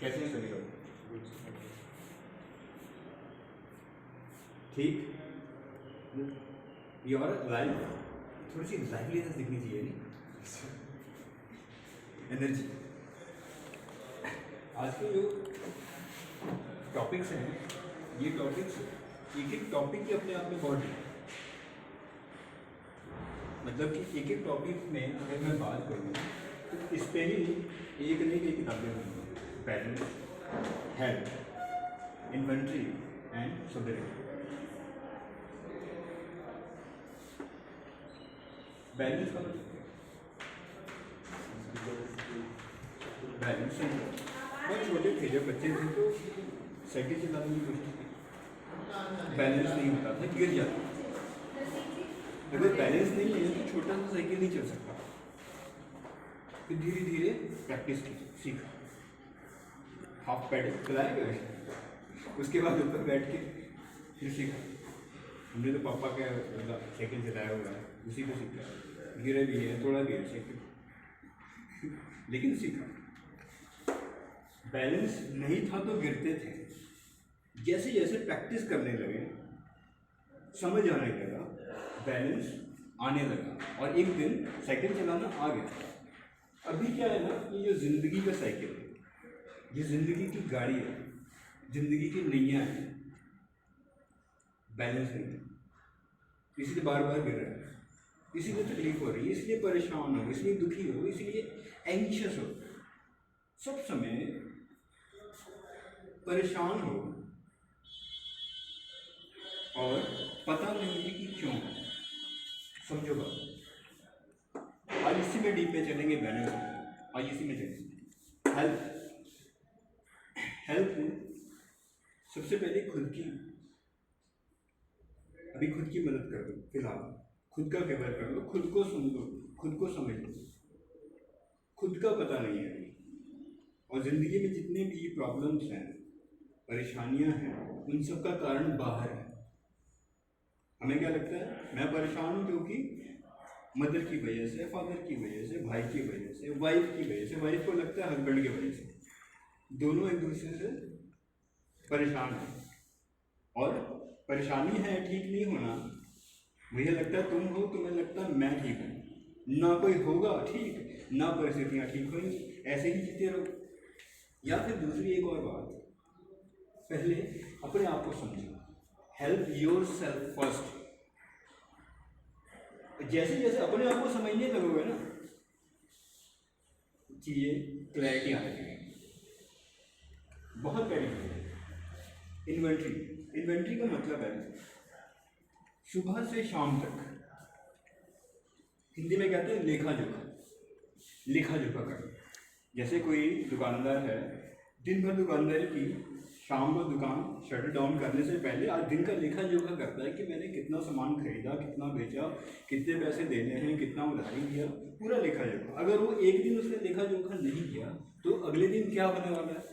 कैसे हैं सभी लोग? ठीक? ये और लाइव, थोड़ी सी लाइवलीनेस दिखनी चाहिए नहीं? एनर्जी। आज के जो टॉपिक्स हैं, ये टॉपिक्स एक एक टॉपिक ही अपने आप में बहुत है। मतलब कि एक एक टॉपिक में अगर मैं बात करूँ तो इस पे ही एक नहीं कई किताबें होंगी। Balance, health, inventory and sobriety. Balance का मतलब बैलेंस बहुत छोटे थे, जब बच्चे थे तो साइकिल चलाने की कोशिश की, बैलेंस नहीं होता था, गिर जाता था। अगर बैलेंस नहीं है तो छोटा सा साइकिल नहीं चल सकता। फिर धीरे धीरे प्रैक्टिस की, सीखा, हाफ पैडल चलाया गया, उसके बाद ऊपर बैठ के फिर सीखा। हमने तो पापा का साइकिल चलाया हुआ है, उसी को सीखा, गिरा भी है, थोड़ा भी है साइकिल, लेकिन सीखा। बैलेंस नहीं था तो गिरते थे। जैसे जैसे प्रैक्टिस करने लगे, समझ आने लगा, बैलेंस आने लगा, और एक दिन साइकिल चलाना आ गया। अभी क्या है ना, ये जो ज़िंदगी का साइकिल है, ये ज़िंदगी की गाड़ी है, ज़िंदगी की नैया है, बैलेंस नहीं है, इसलिए बार बार गिर रहा है, इसीलिए तकलीफ हो रही है, इसलिए परेशान हो, इसलिए दुखी हो, इसलिए एंग्शियस हो, सब समय परेशान हो और पता नहीं है कि क्यों। समझो बात, आज इसी में डीप में चलेंगे, बैलेंस में आज इसी में चलेंगे। हेल्थ, हेल्थ सबसे पहले खुद की, अभी खुद की मदद कर दो, फिलहाल खुद का केयर कर लो, खुद को सुन लो, खुद को समझ लो। खुद का पता नहीं है, और ज़िंदगी में जितने भी प्रॉब्लम्स हैं, परेशानियां हैं, उन सब का कारण बाहर है। हमें क्या लगता है, मैं परेशान हूँ क्योंकि मदर की वजह से, फादर की वजह से, भाई की वजह से, वाइफ की वजह से, वाइफ को लगता है हस्बैंड की वजह से, दोनों एक दूसरे से परेशान हैं। और परेशानी है ठीक नहीं होना, मुझे लगता है तुम हो, तुम्हें लगता है मैं ठीक हूँ, ना कोई होगा ठीक, ना परिस्थितियाँ ठीक होंगी, ऐसे ही जीते रहो। या फिर दूसरी एक और बात, पहले अपने आप को समझो, हेल्प योर सेल्फ फर्स्ट। जैसे जैसे अपने आप को समझने लगोगे ना, चीज़ें क्लैरिटी आने लगेगी। बहुत प्यारी चीज़ है इन्वेंट्री। इन्वेंट्री का मतलब है सुबह से शाम तक, हिंदी में कहते हैं लेखा जोखा, लेखा जोखा कर। जैसे कोई दुकानदार है, दिन भर दुकानदारी की, शाम को दुकान शटर डाउन करने से पहले आज दिन का लेखा जोखा करता है कि मैंने कितना सामान खरीदा, कितना बेचा, कितने पैसे देने हैं, कितना उधारी दिया, पूरा लेखा जोखा। अगर वो एक दिन उसने लेखा जोखा नहीं किया तो अगले दिन क्या होने वाला है,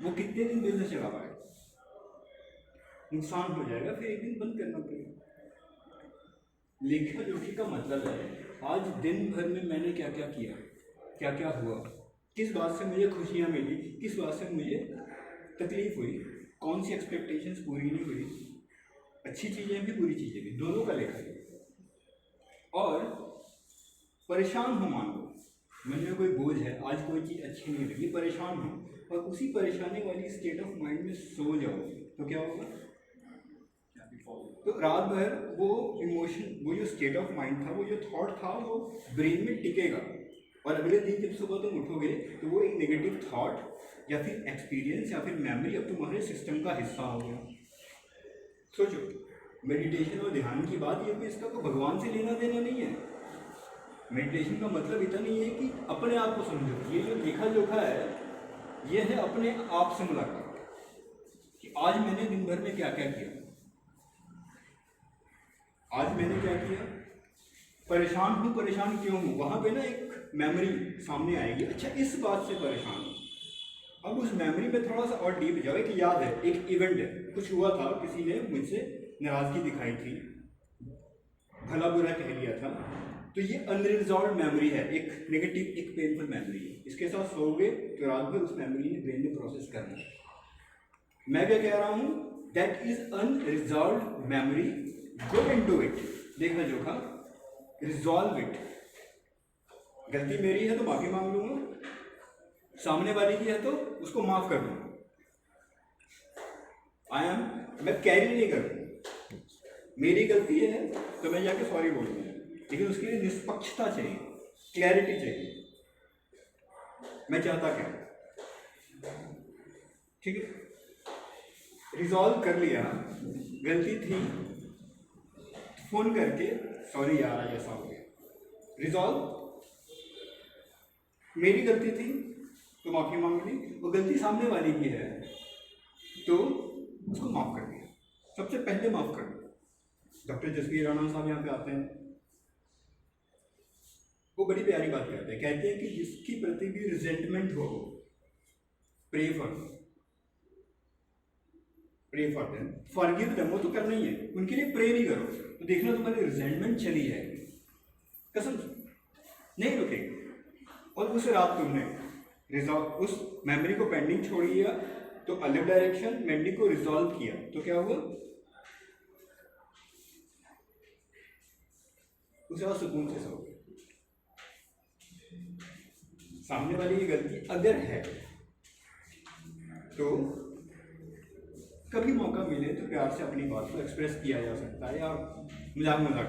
वो कितने दिन बिजनेस चला पाएगा, नुकसान हो जाएगा, फिर एक दिन बंद करना पड़ेगा। लेखा जोखी का मतलब है आज दिन भर में मैंने क्या क्या किया, क्या क्या हुआ, किस बात से मुझे खुशियाँ मिली, किस बात से मुझे तकलीफ हुई, कौन सी एक्सपेक्टेशंस पूरी नहीं हुई, अच्छी चीज़ें भी बुरी चीज़ें भी, दोनों का लेखा है। और परेशान हो, मान लो मन में कोई बोझ है, आज कोई चीज़ अच्छी नहीं लगी, परेशान हो, और उसी परेशानी वाली स्टेट ऑफ माइंड में सो जाओ तो क्या होगा, तो रात भर वो इमोशन, वो जो स्टेट ऑफ माइंड था, वो जो थॉट था, वो ब्रेन में टिकेगा, और अगले दिन जब सुबह तुम उठोगे तो वो एक नेगेटिव थॉट या फिर एक्सपीरियंस या फिर मेमोरी अब तुम्हारे सिस्टम का हिस्सा हो गया। सोचो, मेडिटेशन और ध्यान की बात, ये इसका तो भगवान से लेना देना नहीं है। मेडिटेशन का मतलब इतना नहीं है कि अपने आप को समझो, ये जो लेखा जोखा है, ये है अपने आप से मुलाकात, कि आज मैंने दिन भर में क्या क्या किया, आज मैंने क्या किया, परेशान हूँ, परेशान क्यों हूँ, वहाँ पे ना एक मेमोरी सामने आएगी, अच्छा इस बात से परेशान हूँ। अब उस मेमोरी में थोड़ा सा और डीप जाओ, कि याद है एक इवेंट है, कुछ हुआ था, किसी ने मुझसे नाराज़गी दिखाई थी, भला बुरा कह लिया था, तो ये अनरिजॉल्व मेमोरी है, एक नेगेटिव, एक पेनफुल मेमोरी है। इसके साथ सोओगे तो रात भर उस मेमोरी ने ब्रेन में प्रोसेस करना है। मैं क्या कह रहा हूँ, that is unresolved memory, go into it, देखना जोखा, रिजॉल्व इट। गलती मेरी है तो माफी मांग लूंगा, सामने वाले की है तो उसको माफ कर दूंगा। मैं कैरी नहीं करूँ, मेरी गलती है तो मैं जाके सॉरी बोलूँगा, लेकिन उसके लिए निष्पक्षता चाहिए, क्लैरिटी चाहिए, मैं चाहता क्या। ठीक है, रिजॉल्व कर लिया, गलती थी, फोन करके सॉरी यार ऐसा हो गया, रिजॉल्व, मेरी गलती थी तो माफी मांग ली, वो गलती सामने वाली की है तो उसको माफ कर दिया, सबसे पहले माफ कर दिया। डॉक्टर जसवीर राणा साहब यहाँ पे आते हैं, वो बड़ी प्यारी बात कहते हैं कि जिसकी प्रति भी रिजेंटमेंट हो, pray for them, forgive them, वो तो करना ही है, उनके लिए प्रे नहीं करो तो देखना तुम्हारी रिजेंटमेंट चली जाएगी, कसम नहीं रुकेगी। और उस रात तुमने उस मेमोरी को पेंडिंग छोड़ दिया तो अलग डायरेक्शन, मेमोरी को रिजॉल्व किया तो क्या हुआ, उसे और सुकून से सो गए। सामने वाली की गलती अगर है तो कभी मौका मिले तो प्यार से अपनी बात को एक्सप्रेस किया जा सकता है, या मजाक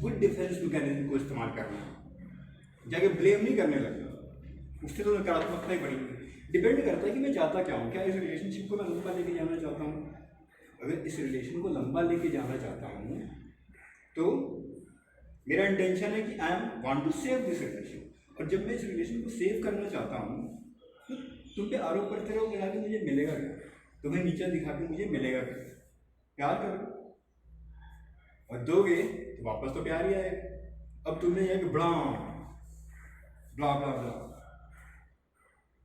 गुड डिफेंस मैकेनिज्म को इस्तेमाल करना, जाके ब्लेम नहीं करने लगना, उससे तो नकारात्मकता ही बढ़ी। डिपेंड करता है कि मैं चाहता क्या हूँ, क्या इस रिलेशनशिप को मैं लंबा लेके जाना चाहता हूँ। अगर इस रिलेशन को लंबा लेके जाना चाहता हूँ तो मेरा इंटेंशन है कि I am want to save this relation, और जब मैं इस रिलेशन को सेव करना चाहता हूँ तो तुम पे आरोप करते रहो कि मुझे मिलेगा क्या, तुम्हें नीचे दिखा के मुझे मिलेगा क्या, प्यार करो और दोगे तो वापस तो प्यार ही आएगा। अब तुमने एक ब्ला ब्ला ब्ला ब्ला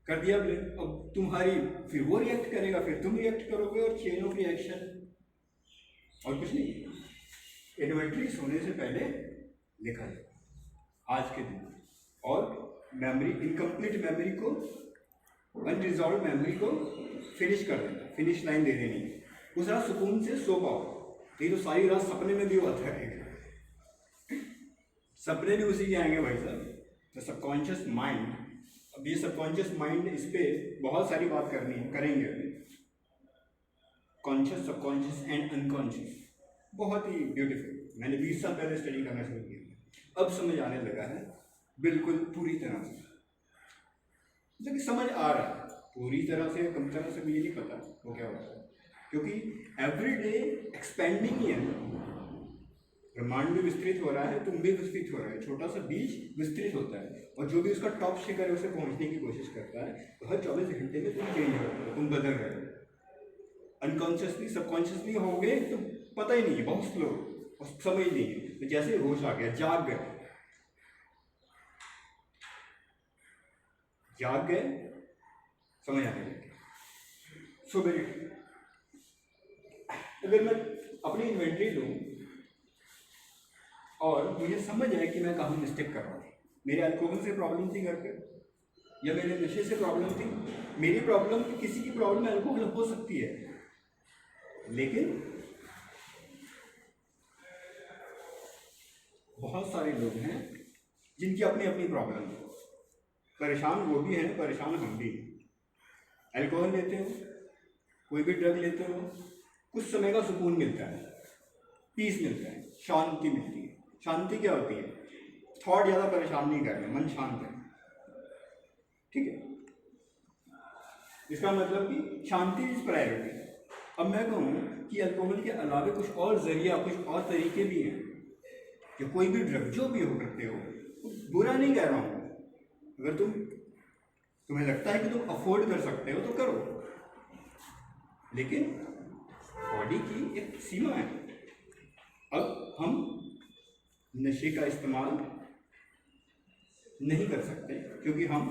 कर दिया ब्लेम, अब तुम्हारी फिर वो रिएक्ट करेगा, फिर तुम रिएक्ट करोगे, और चेन ऑफ रिएक्शन, और कुछ नहीं। इन्वेंट्री सोने से पहले लिखा जाए आज के दिन, और मेमोरी, इनकम्प्लीट मेमोरी को, अनरिजॉल्व मेमोरी को फिनिश कर देना, फिनिश लाइन दे देनी, उस रात सुकून से सो पाओ। ये तो सारी रात सपने में भी हुआ था, सपने भी उसी के आएंगे भाई साहब। तो सबकॉन्शियस माइंड, अब ये सबकॉन्शियस माइंड, इस पर बहुत सारी बात करनी है, करेंगे अभी। कॉन्शियस, सबकॉन्शियस एंड अनकॉन्शियस, बहुत ही ब्यूटीफुल। मैंने 20 साल पहले स्टडी करना शुरू किया, अब समझ आने लगा है बिल्कुल पूरी तरह से, जबकि समझ आ रहा है पूरी तरह से, कम तरह से मुझे नहीं पता वो क्या होता है, क्योंकि एवरीडे एक्सपेंडिंग ही है। ब्रह्मांड भी विस्तृत हो रहा है, तुम भी विस्तृत हो रहा है, छोटा सा बीज विस्तृत होता है, और जो भी उसका टॉप शिखर है उसे पहुंचने की कोशिश करता है, तो हर 24 घंटे में तुम चेंज हो रहे हो, तुम बदल रहे हो। अनकॉन्शियसली, सबकॉन्शियसली होगे तो पता ही नहीं है, बहुत स्लो, और समझ नहीं है। तो जैसे होश आ गया, जाग गए, समझ आने लगे। सुबह अगर मैं अपनी इन्वेंट्री लूँ और मुझे समझ आए कि मैं कहाँ मिस्टेक कर रहा हूँ, मेरे अल्कोहल से प्रॉब्लम थी घर पे, या मेरे नशे से प्रॉब्लम थी, मेरी प्रॉब्लम, किसी की प्रॉब्लम अल्कोहल हो सकती है, लेकिन बहुत सारे लोग हैं जिनकी अपनी अपनी प्रॉब्लम है, परेशान वो भी हैं, परेशान हम भी। अल्कोहल लेते हो, कोई भी ड्रग लेते हो, कुछ समय का सुकून मिलता है, पीस मिलता है, शांति मिलती है। शांति क्या होती है? थॉट ज़्यादा परेशान नहीं कर रहे, मन शांत है, ठीक है। इसका मतलब कि शांति इज प्रायोरिटी। अब मैं कहूँ कि अल्कोहल के अलावा कुछ और जरिया, कुछ और तरीके भी हैं, कि कोई भी ड्रग जो भी हो करते हो, बुरा नहीं कह रहा हूँ। अगर तुम्हें लगता है कि तुम अफोर्ड कर सकते हो तो करो, लेकिन बॉडी की एक सीमा है। अब हम नशे का इस्तेमाल नहीं कर सकते, क्योंकि हम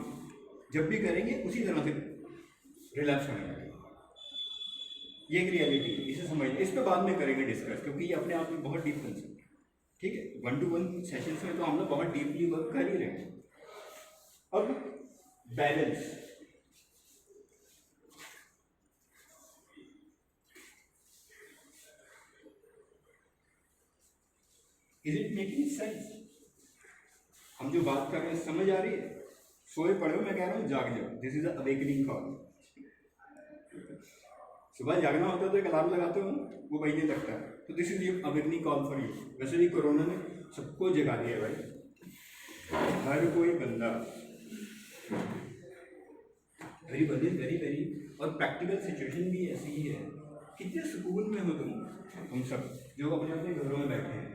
जब भी करेंगे उसी तरह से रिलैप्स होने लगेगा। ये एक रियलिटी है, इसे समझ, इस पर बाद में करेंगे डिस्कस, क्योंकि ये अपने आप में बहुत डीप कंसेप्ट है, ठीक है, 1-to-1 सेशंस में तो हम लोग बहुत डीपली वर्क कर ही रहे हैं। अब balance, is it making sense? हम जो बात कर रहे हैं समझ आ रही है? सोए पड़े हो, मैं कह रहा हूँ जाग जाओ, दिस इज अवेकनिंग कॉल। सुबह जागना होता है तो एक अलार्म लगाते हो, वो बजने लगता है, तो this is awakening call for you. वैसे भी कोरोना ने सबको जगा दिया भाई, हर कोई बंदा, वेरी वेरी, और प्रैक्टिकल सिचुएशन भी ऐसी ही है। कितने सुकून में हो तुम सब जो अपने अपने घरों में बैठे हैं,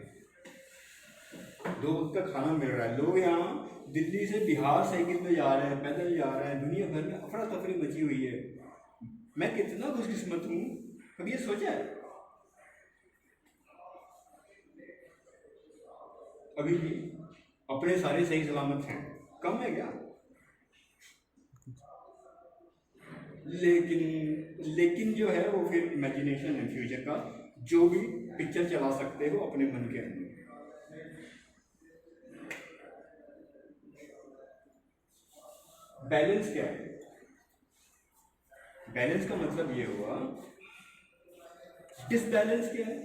2 वक्त का खाना मिल रहा है। लोग यहाँ दिल्ली से बिहार साइकिल में जा रहे हैं, पैदल जा रहे हैं, दुनिया भर में अफरा तफरी मची हुई है। मैं कितना खुशकिस्मत हूँ, कभी ये सोचा है? अभी भी अपने सारे सही सलामत हैं, कम है क्या? लेकिन जो है वो फिर इमेजिनेशन है फ्यूचर का, जो भी पिक्चर चला सकते हो अपने मन के अंदर। बैलेंस क्या है? बैलेंस का मतलब ये हुआ, डिसबैलेंस क्या है?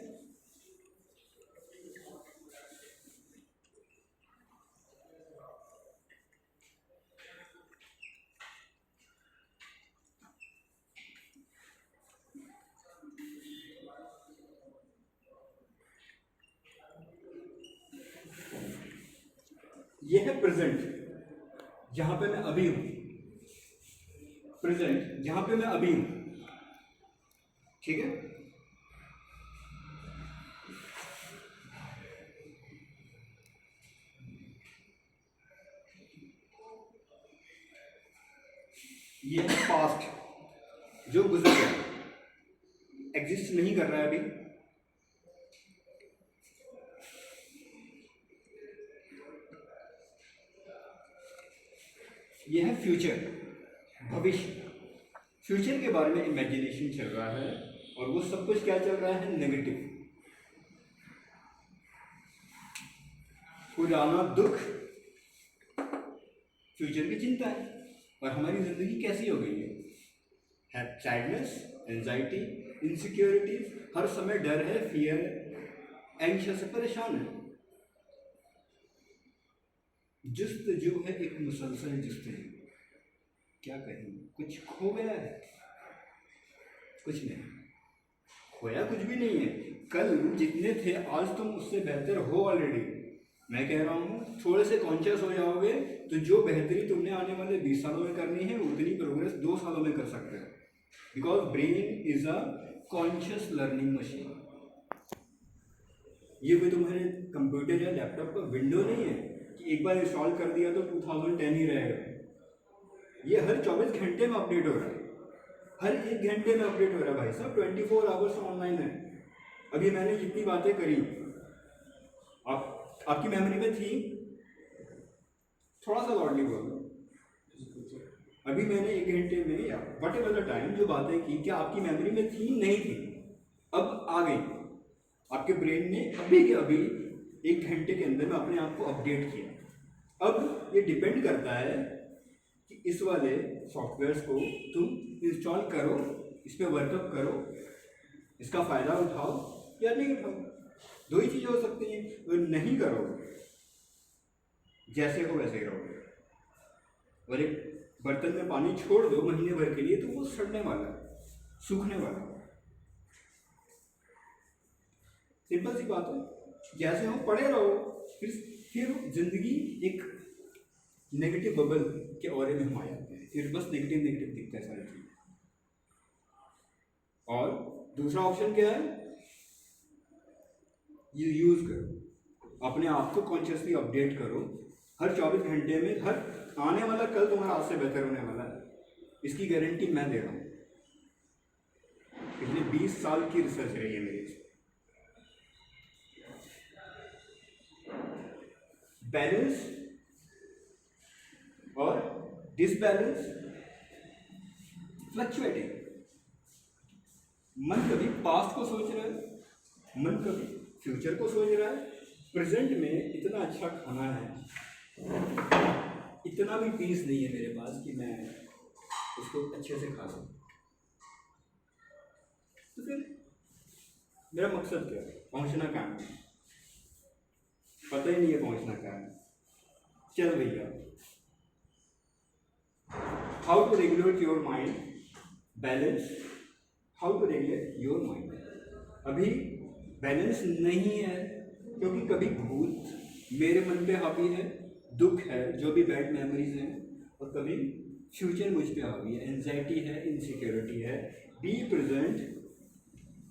ये है प्रेजेंट, जहां पे मैं अभी हूं। प्रेजेंट जहां पे मैं अभी हूं, ठीक है। ये है पास्ट, जो गुजर गया, एग्जिस्ट नहीं कर रहा है अभी। ये है फ्यूचर, भविष्य। फ्यूचर के बारे में इमेजिनेशन चल रहा है, और वो सब कुछ क्या चल रहा है? नेगेटिव। पुराना दुख फ्यूचर की चिंता है। और हमारी जिंदगी कैसी हो गई है? सैडनेस, एंजाइटी, इनसिक्योरिटीज, हर समय डर है, फियर है, एंग्शियस है, परेशान है। जुस्तजू है, एक मुसलसल जुस्तजू। क्या कहें, कुछ खो गया है? कुछ नहीं खोया, कुछ भी नहीं है। कल जितने थे आज तुम उससे बेहतर हो ऑलरेडी। मैं कह रहा हूँ थोड़े से कॉन्शियस हो जाओगे तो जो बेहतरी तुमने आने वाले 20 सालों में करनी है उतनी प्रोग्रेस 2 सालों में कर सकते हो। Because brain is a conscious learning machine. ये कोई तुम्हारे कंप्यूटर या लैपटॉप का विंडो नहीं है कि एक बार इंस्टॉल कर दिया तो 2010 ही रहेगा। ये हर 24 घंटे में अपडेट हो रहा है, हर 1 घंटे में अपडेट हो रहा है भाई साहब। 24 आवर्स ऑनलाइन है। अभी मैंने जितनी बातें करी आपकी मेमोरी में थी? थोड़ा सा लॉडली बोलो। अभी मैंने 1 घंटे में या वट एवर द टाइम जो बातें की, क्या आपकी मेमोरी में थी? नहीं थी, अब आ गई। आपके ब्रेन ने अभी के अभी 1 घंटे के अंदर में अपने आप को अपडेट किया। अब ये डिपेंड करता है कि इस वाले सॉफ्टवेयर्स को तुम इंस्टॉल करो, इस पर वर्कअप करो, इसका फ़ायदा उठाओ या नहीं उठाओ। 2 ही चीज़ें हो सकती हैं। अगर नहीं करो, जैसे हो वैसे ही रहोगे। और एक बर्तन में पानी छोड़ दो महीने भर के लिए तो वो सड़ने वाला है, सूखने वाला है। सिंपल सी बात है। जैसे हो पड़े रहो, फिर जिंदगी एक नेगेटिव बबल के औरे में हम आ जाते हैं, फिर बस नेगेटिव दिखता है सारी चीज़। और दूसरा ऑप्शन क्या है? ये यूज करो, अपने आप को कॉन्शियसली अपडेट करो। हर 24 घंटे में हर आने वाला कल तुम्हारा आज से बेहतर होने वाला है, इसकी गारंटी मैं दे रहा हूँ। पिछले 20 साल की रिसर्च रही है मेरी। बैलेंस और डिसबैलेंस, फ्लक्चुएटिंग। मन कभी पास्ट को सोच रहा है, मन कभी फ्यूचर को सोच रहा है, प्रेजेंट में इतना अच्छा खाना है, इतना भी पीस नहीं है मेरे पास कि मैं उसको अच्छे से खा सकूं। तो फिर मेरा मकसद क्या है? पहुंचना कहाँ है? पता ही नहीं है पहुंचना कहाँ है। चल भैया, how to regulate your mind, balance, how to regulate your mind. अभी बैलेंस नहीं है क्योंकि कभी भूत मेरे मन पे हावी है, दुख है, जो भी बैड मेमोरीज हैं, और कभी फ्यूचर मुझ पे हावी है, एंजाइटी है, इनसिक्योरिटी है। बी प्रेजेंट,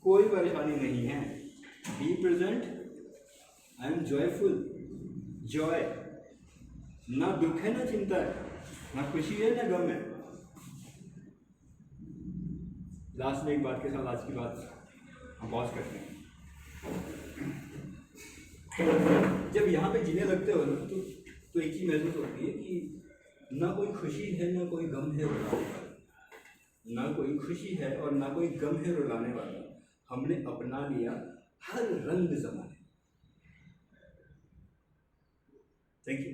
कोई परेशानी नहीं है। Be present, I am joyful, Joy, ना दुख है ना चिंता है, ना खुशी है ना गम है। लास्ट में एक बात के साथ आज की बात हम पॉज करते हैं। जब यहाँ पे जीने लगते हो ना तो एक चीज महसूस होती है कि ना कोई खुशी है ना कोई गम है रुलाने वाला, ना कोई खुशी है और ना कोई गम है रुलाने वाला। हमने अपना लिया हर रंग जमाने। Thank you.